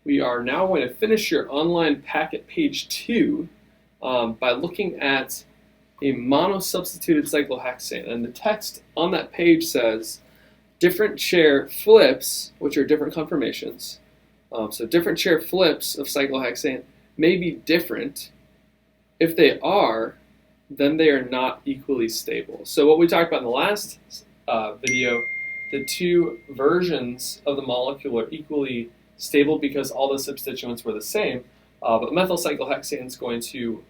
we are now going to finish your online packet page 2 by looking at a monosubstituted cyclohexane. And the text on that page says, different chair flips, which are different conformations. So different chair flips of cyclohexane may be different. If they are, then they are not equally stable. So what we talked about in the last video, the two versions of the molecule are equally stable because all the substituents were the same, but methyl cyclohexane is going to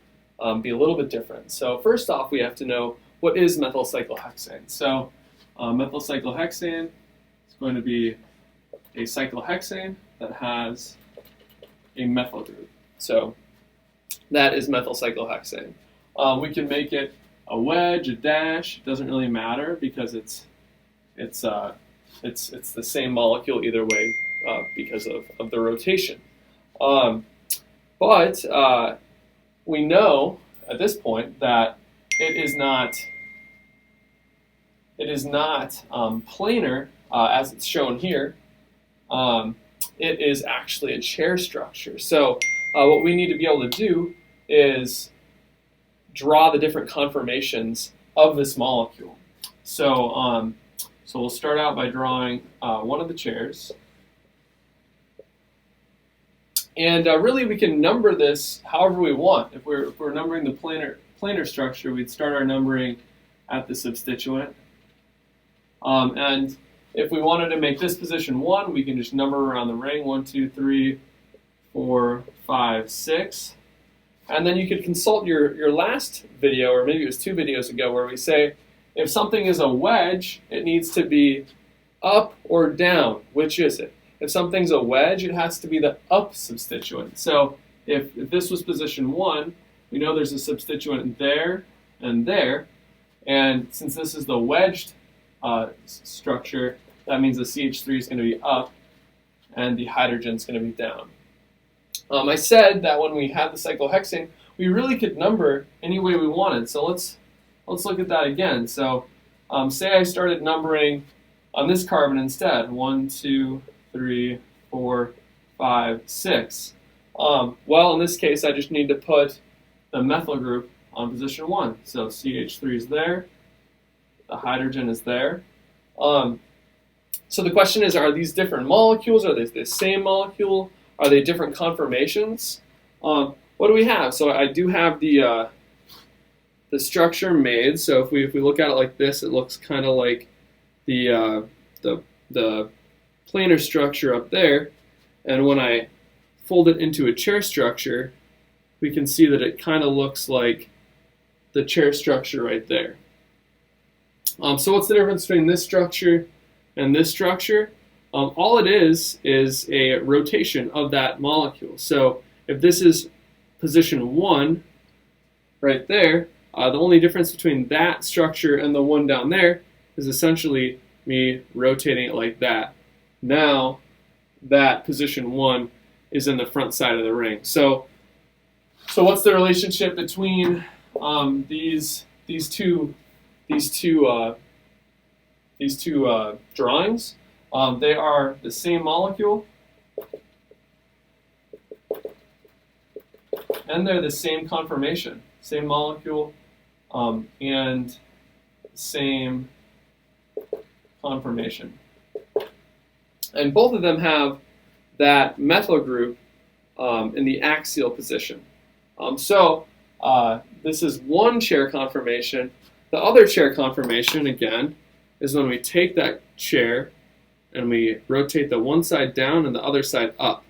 be a little bit different. So first off, we have to know what is methyl cyclohexane. So methyl cyclohexane is going to be a cyclohexane that has a methyl group. So that is methyl cyclohexane. We can make it a wedge, a dash. It doesn't really matter because it's the same molecule either way because of the rotation. But we know at this point that it is not planar as it's shown here. It is actually a chair structure. So what we need to be able to do is draw the different conformations of this molecule. So we'll start out by drawing one of the chairs. And really we can number this however we want. If we're numbering the planar structure, we'd start our numbering at the substituent. And if we wanted to make this position 1, we can just number around the ring, 1, 2, 3, 4, 5, 6. And then you could consult your last video, or maybe it was 2 videos ago, where we say if something is a wedge, it needs to be up or down. Which is it? If something's a wedge, it has to be the up substituent. So if this was position 1, we know there's a substituent there and there. And since this is the wedged structure, that means the CH3 is going to be up and the hydrogen is going to be down. I said that when we had the cyclohexane, we really could number any way we wanted. So let's look at that again. So say I started numbering on this carbon instead. 1, 2, 3, 4, 5, 6. Well, in this case, I just need to put the methyl group on position 1. So CH3 is there. The hydrogen is there. So the question is, are these different molecules? Are they the same molecule? Are they different conformations? What do we have? So I do have the structure made. So if we look at it like this, it looks kind of like the planar structure up there. And when I fold it into a chair structure, we can see that it kind of looks like the chair structure right there. So what's the difference between this structure and this structure? All it is a rotation of that molecule. So if this is position 1 right there, the only difference between that structure and the one down there is essentially me rotating it like that. Now that position 1 is in the front side of the ring. So what's the relationship between these two drawings? They are the same molecule, and they're the same conformation. Same molecule and same conformation. And both of them have that methyl group in the axial position. This is one chair conformation. The other chair conformation, again, is when we take that chair and we rotate the one side down and the other side up.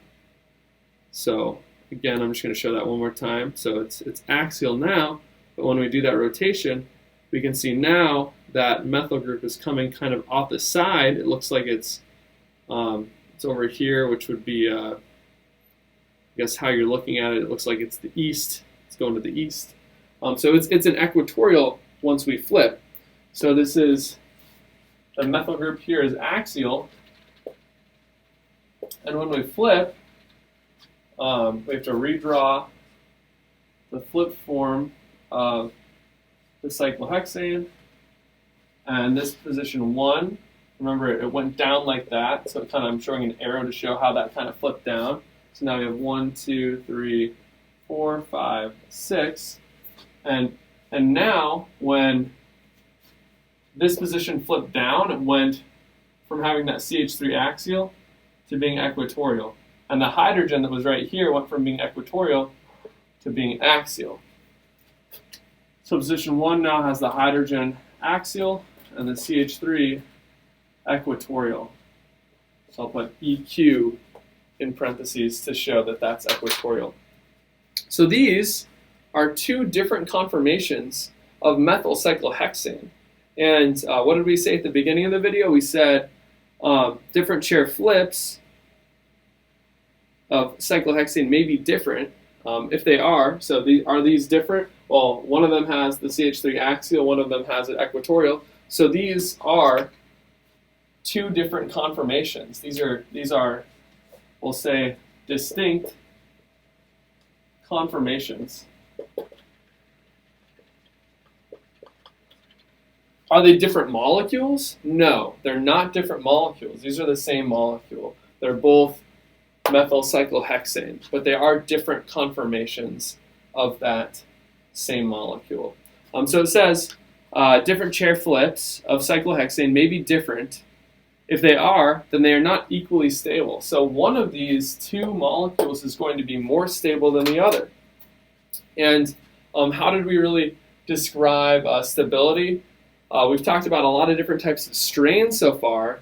So again, I'm just going to show that one more time. So it's axial now, but when we do that rotation, we can see now that methyl group is coming kind of off the side. It looks like it's over here, which would be, I guess how you're looking at it, it looks like it's the east. It's going to the east. So it's an equatorial once we flip. So this is, the methyl group here is axial. And when we flip, we have to redraw the flip form of the cyclohexane. And this position 1, remember it went down like that, so I'm showing an arrow to show how that kind of flipped down. So now we have 1, 2, 3, 4, 5, 6. And now when this position flipped down, it went from having that CH3 axial to being equatorial. And the hydrogen that was right here went from being equatorial to being axial. So position 1 now has the hydrogen axial and the CH3 equatorial. So I'll put EQ in parentheses to show that that's equatorial. So these are two different conformations of methyl cyclohexane. And what did we say at the beginning of the video? We said different chair flips of cyclohexane may be different. If they are, so are these different? Well, one of them has the CH3 axial, one of them has it equatorial. So these are two different conformations. These are, we'll say, distinct conformations. Are they different molecules? No, they're not different molecules. These are the same molecule. They're both methyl cyclohexane, but they are different conformations of that same molecule. So it says different chair flips of cyclohexane may be different. If they are, then they are not equally stable. So one of these two molecules is going to be more stable than the other. And how did we really describe stability? We've talked about a lot of different types of strains so far.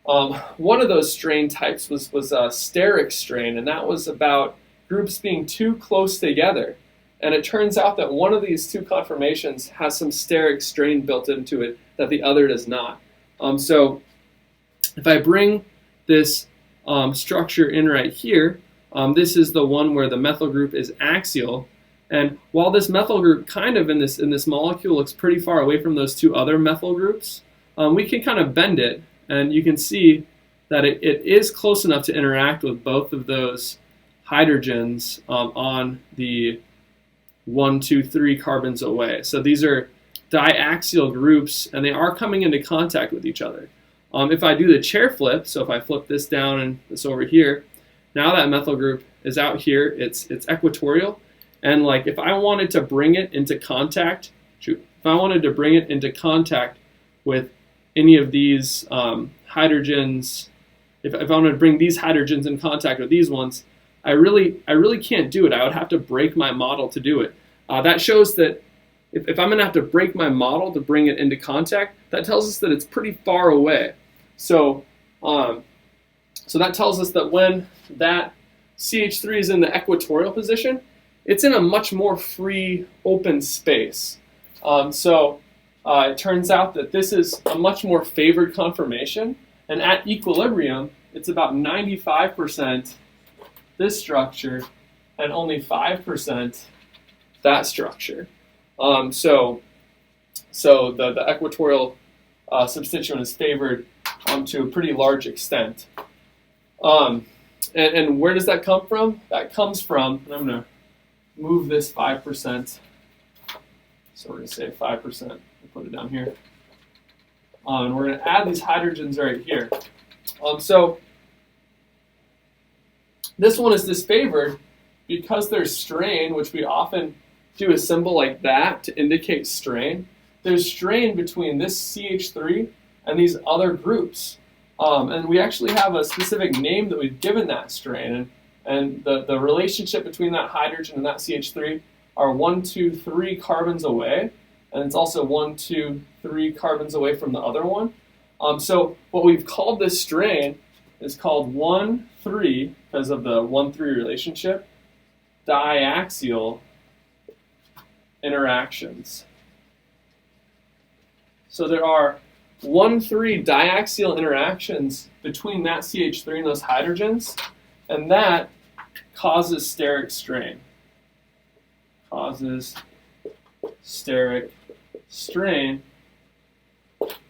One of those strain types was a steric strain, and that was about groups being too close together. And it turns out that one of these two conformations has some steric strain built into it that the other does not. So if I bring this structure in right here, this is the one where the methyl group is axial. And while this methyl group kind of in this molecule looks pretty far away from those two other methyl groups, we can kind of bend it, and you can see that it is close enough to interact with both of those hydrogens on the 1, 2, 3 carbons away. So these are diaxial groups, and they are coming into contact with each other. If I do the chair flip, so if I flip this down and this over here, now that methyl group is out here, it's equatorial. And like if I wanted to bring it into contact, if I wanted to bring it into contact with any of these hydrogens, if I wanted to bring these hydrogens in contact with these ones, I really can't do it. I would have to break my model to do it. That shows that if I'm going to have to break my model to bring it into contact, that tells us that it's pretty far away. So that tells us that when that CH3 is in the equatorial position, it's in a much more free, open space. It turns out that this is a much more favored conformation, and at equilibrium, it's about 95% this structure and only 5% that structure. So the equatorial substituent is favored to a pretty large extent. And where does that come from? That comes from, and I'm going to move this 5%. So we're going to say 5%. We'll put it down here. And we're going to add these hydrogens right here. So this one is disfavored because there's strain, which we often do a symbol like that to indicate strain. There's strain between this CH3 and these other groups. And we actually have a specific name that we've given that strain. And the relationship between that hydrogen and that CH3 are 1, 2, 3 carbons away. And it's also 1, 2, 3 carbons away from the other one. So what we've called this strain is called 1, 3, because of the 1, 3 relationship, diaxial interactions. So there are 1, 3 diaxial interactions between that CH3 and those hydrogens, and that causes steric strain. Causes steric strain,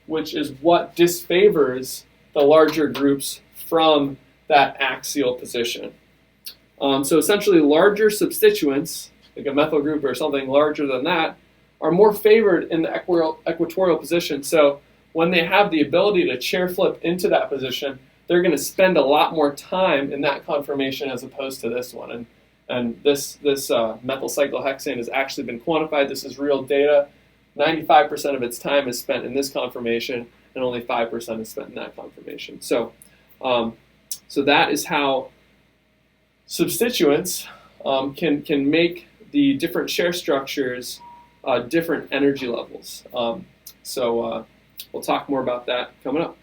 which is what disfavors the larger groups from that axial position. So essentially larger substituents, like a methyl group or something larger than that, are more favored in the equatorial position. So when they have the ability to chair flip into that position, they're going to spend a lot more time in that conformation as opposed to this one. And this methyl cyclohexane has actually been quantified. This is real data. 95% of its time is spent in this conformation, and only 5% is spent in that conformation. So, so that is how substituents can make the different share structures different energy levels. So we'll talk more about that coming up.